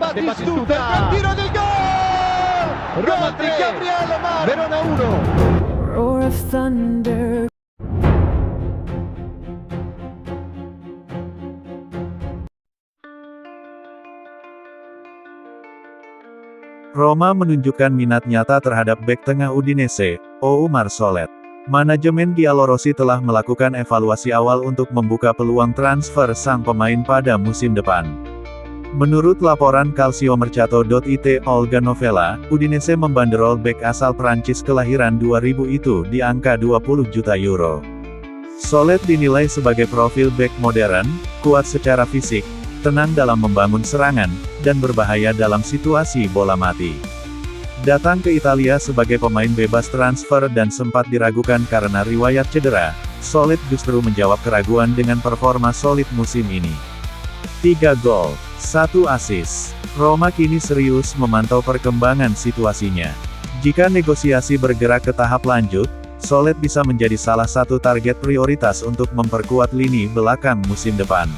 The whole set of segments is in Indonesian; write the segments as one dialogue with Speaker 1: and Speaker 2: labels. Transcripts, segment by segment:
Speaker 1: Batistuta, il tiro del gol! Gol di Gabriele Mar, Verona 1.
Speaker 2: Roar of thunder.
Speaker 3: Roma menunjukkan minat nyata terhadap bek tengah Udinese, Oumar Solet. Manajemen Giallorossi telah melakukan evaluasi awal untuk membuka peluang transfer sang pemain pada musim depan. Menurut laporan Calciomercato.it, Olga Novella, Udinese membanderol bek asal Prancis kelahiran 2000 itu di angka 20 juta euro. Solet dinilai sebagai profil bek modern, kuat secara fisik, tenang dalam membangun serangan, dan berbahaya dalam situasi bola mati. Datang ke Italia sebagai pemain bebas transfer dan sempat diragukan karena riwayat cedera, Solet justru menjawab keraguan dengan performa solid musim ini. 3 gol, 1 assist. Roma kini serius memantau perkembangan situasinya. Jika negosiasi bergerak ke tahap lanjut, Solet bisa menjadi salah satu target prioritas untuk memperkuat lini belakang musim depan.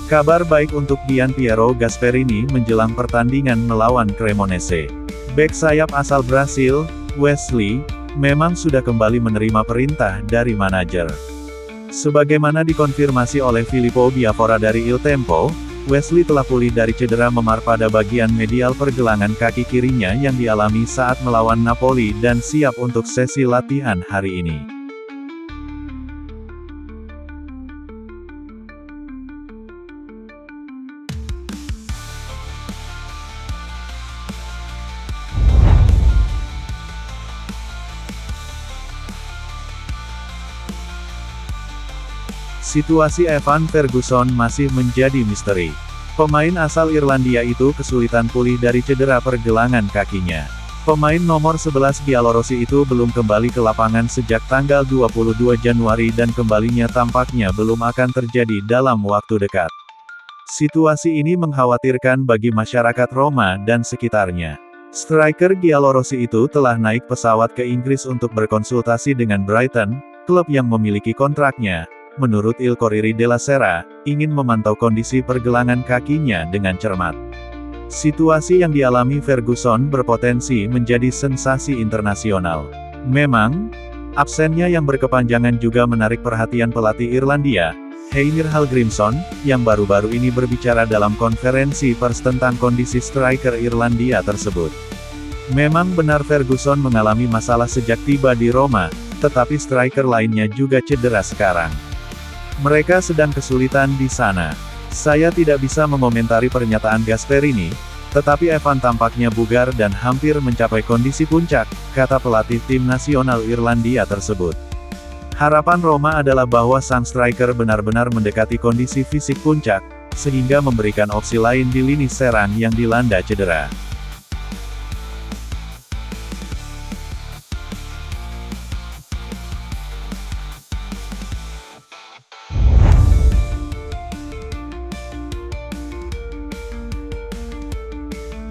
Speaker 3: Kabar baik untuk Gianpiero Gasperini menjelang pertandingan melawan Cremonese. Bek sayap asal Brasil, Wesley, memang sudah kembali menerima perintah dari manajer. Sebagaimana dikonfirmasi oleh Filippo Biafora dari Il Tempo, Wesley telah pulih dari cedera memar pada bagian medial pergelangan kaki kirinya yang dialami saat melawan Napoli dan siap untuk sesi latihan hari ini. Situasi Evan Ferguson masih menjadi misteri. Pemain asal Irlandia itu kesulitan pulih dari cedera pergelangan kakinya. Pemain nomor 11 Giallorossi itu belum kembali ke lapangan sejak tanggal 22 Januari dan kembalinya tampaknya belum akan terjadi dalam waktu dekat. Situasi ini mengkhawatirkan bagi masyarakat Roma dan sekitarnya. Striker Giallorossi itu telah naik pesawat ke Inggris untuk berkonsultasi dengan Brighton, klub yang memiliki kontraknya. Menurut Il Corriere della Sera, ingin memantau kondisi pergelangan kakinya dengan cermat. Situasi yang dialami Ferguson berpotensi menjadi sensasi internasional. Memang, absennya yang berkepanjangan juga menarik perhatian pelatih Irlandia, Heimir Hallgrímsson, yang baru-baru ini berbicara dalam konferensi pers tentang kondisi striker Irlandia tersebut. Memang benar Ferguson mengalami masalah sejak tiba di Roma, tetapi striker lainnya juga cedera sekarang. Mereka sedang kesulitan di sana. Saya tidak bisa mengomentari pernyataan Gasperini, tetapi Evan tampaknya bugar dan hampir mencapai kondisi puncak, kata pelatih tim nasional Irlandia tersebut. Harapan Roma adalah bahwa sang striker benar-benar mendekati kondisi fisik puncak, sehingga memberikan opsi lain di lini serang yang dilanda cedera.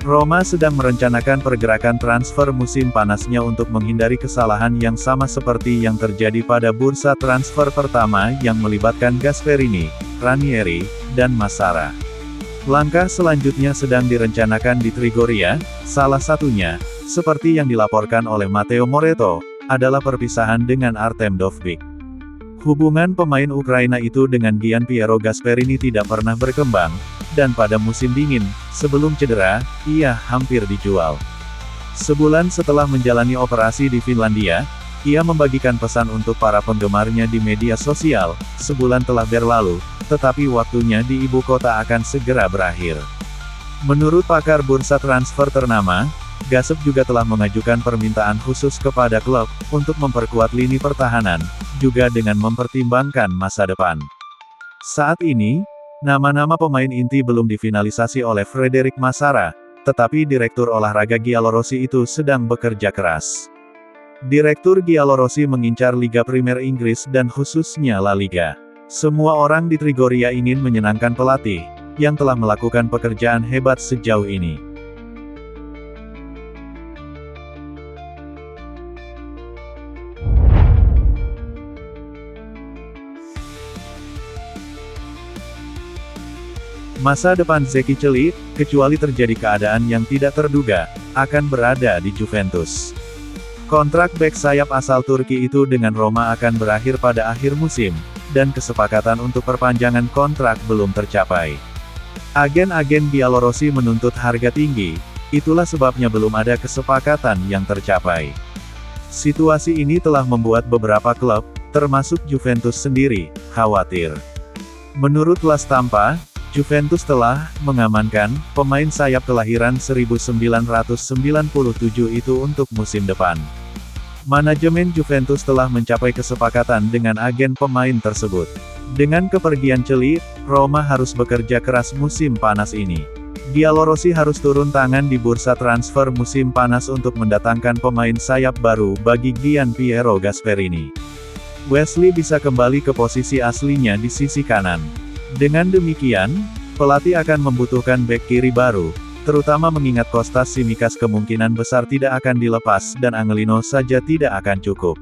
Speaker 3: Roma sedang merencanakan pergerakan transfer musim panasnya untuk menghindari kesalahan yang sama seperti yang terjadi pada bursa transfer pertama yang melibatkan Gasperini, Ranieri, dan Massara. Langkah selanjutnya sedang direncanakan di Trigoria, salah satunya, seperti yang dilaporkan oleh Matteo Moretto, adalah perpisahan dengan Artem Dovbyk. Hubungan pemain Ukraina itu dengan Gianpiero Gasperini tidak pernah berkembang, dan pada musim dingin, sebelum cedera, ia hampir dijual. Sebulan setelah menjalani operasi di Finlandia, ia membagikan pesan untuk para penggemarnya di media sosial, sebulan telah berlalu, tetapi waktunya di ibu kota akan segera berakhir. Menurut pakar bursa transfer ternama, Gasp juga telah mengajukan permintaan khusus kepada klub, untuk memperkuat lini pertahanan, juga dengan mempertimbangkan masa depan. Saat ini, nama-nama pemain inti belum difinalisasi oleh Frederic Massara, tetapi Direktur Olahraga Giallorossi itu sedang bekerja keras. Direktur Giallorossi mengincar Liga Primer Inggris dan khususnya La Liga. Semua orang di Trigoria ingin menyenangkan pelatih, yang telah melakukan pekerjaan hebat sejauh ini. Masa depan Zeki Çelik, kecuali terjadi keadaan yang tidak terduga, akan berada di Juventus. Kontrak bek sayap asal Turki itu dengan Roma akan berakhir pada akhir musim, dan kesepakatan untuk perpanjangan kontrak belum tercapai. Agen-agen Bielorussia menuntut harga tinggi, itulah sebabnya belum ada kesepakatan yang tercapai. Situasi ini telah membuat beberapa klub, termasuk Juventus sendiri, khawatir. Menurut La Stampa, Juventus telah mengamankan pemain sayap kelahiran 1997 itu untuk musim depan. Manajemen Juventus telah mencapai kesepakatan dengan agen pemain tersebut. Dengan kepergian Çelik, Roma harus bekerja keras musim panas ini. Bielorussia harus turun tangan di bursa transfer musim panas untuk mendatangkan pemain sayap baru bagi Gian Piero Gasperini. Wesley bisa kembali ke posisi aslinya di sisi kanan. Dengan demikian, pelatih akan membutuhkan bek kiri baru, terutama mengingat Kostas Tsimikas kemungkinan besar tidak akan dilepas dan Angelino saja tidak akan cukup.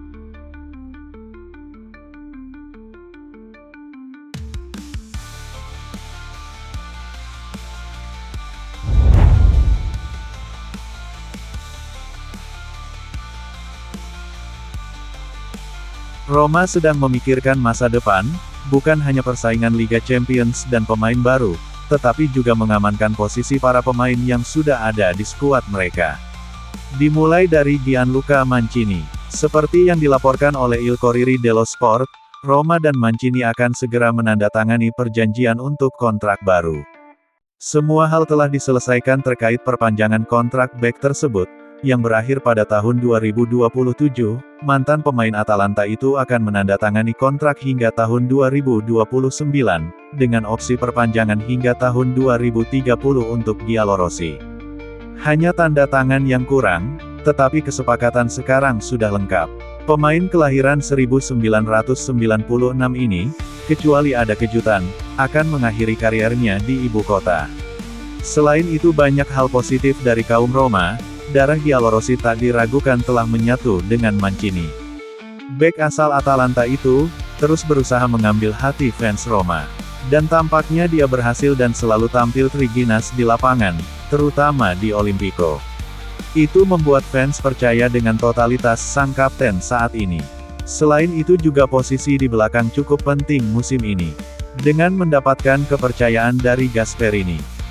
Speaker 3: Roma sedang memikirkan masa depan, bukan hanya persaingan Liga Champions dan pemain baru, tetapi juga mengamankan posisi para pemain yang sudah ada di skuad mereka. Dimulai dari Gianluca Mancini. Seperti yang dilaporkan oleh Il Corriere dello Sport, Roma dan Mancini akan segera menandatangani perjanjian untuk kontrak baru. Semua hal telah diselesaikan terkait perpanjangan kontrak bek tersebut, yang berakhir pada tahun 2027, mantan pemain Atalanta itu akan menandatangani kontrak hingga tahun 2029, dengan opsi perpanjangan hingga tahun 2030 untuk Bielorussia. Hanya tanda tangan yang kurang, tetapi kesepakatan sekarang sudah lengkap. Pemain kelahiran 1996 ini, kecuali ada kejutan, akan mengakhiri karirnya di ibu kota. Selain itu banyak hal positif dari kaum Roma. Darah Bielorussia tak diragukan telah menyatu dengan Mancini. Bek asal Atalanta itu, terus berusaha mengambil hati fans Roma. Dan tampaknya dia berhasil dan selalu tampil triginas di lapangan, terutama di Olimpico. Itu membuat fans percaya dengan totalitas sang kapten saat ini. Selain itu juga posisi di belakang cukup penting musim ini. Dengan mendapatkan kepercayaan dari Gasperini.